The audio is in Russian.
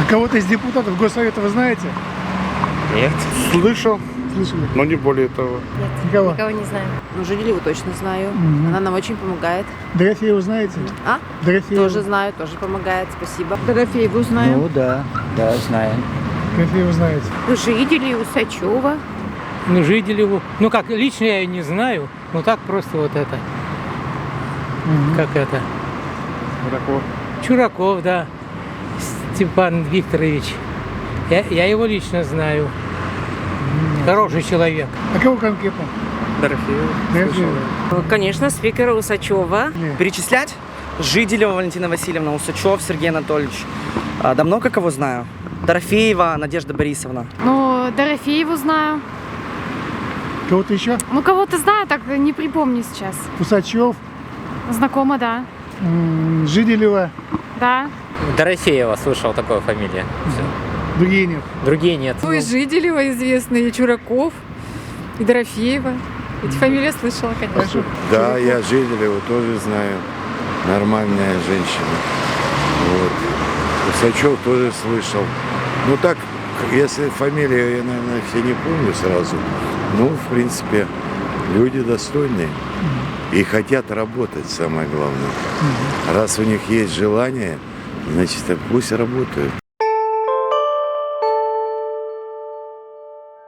А кого-то из депутатов Госсовета вы знаете? Нет. Слышал, Слышали? но не более того. Никого? Никого не знаю. Ну, Жиделеву точно знаю. Мгм. Она нам очень помогает. Дорофееву знаете? А? Дорофееву. Тоже знаю, тоже помогает. Спасибо. Дорофееву знаю. Ну да, знаю. Дорофееву знаете. Жители Усачева. Ну, Жиделеву. Ну, как, лично я ее не знаю, но так просто вот это. Как это? Чураков, да. Степан Викторович. Я его лично знаю. Хороший человек. А кого конкретно? Дорофеева. Конечно, спикера Усачева. Нет. Перечислять? Жиделева Валентина Васильевна, Усачев Сергей Анатольевич. Да много кого знаю. Дорофеева Надежда Борисовна. Ну, Дорофееву знаю. Кого-то еще? Ну, кого-то знаю, так не припомню сейчас. Усачев, Знакома, да. Жиделева, Да. Дорофеева, слышал такую фамилию. другие нет. Другие нет. Ну, и Жиделева известный, и Чураков, и Дорофеева. Эти фамилии слышала, конечно. Хорошо. Да, я Жиделеву тоже знаю. Нормальная женщина. Вот. Усачев тоже слышал. Ну так, если фамилию я, наверное, все не помню сразу. Ну, в принципе, люди достойные. И хотят работать, самое главное. Раз у них есть желание, значит, пусть работают.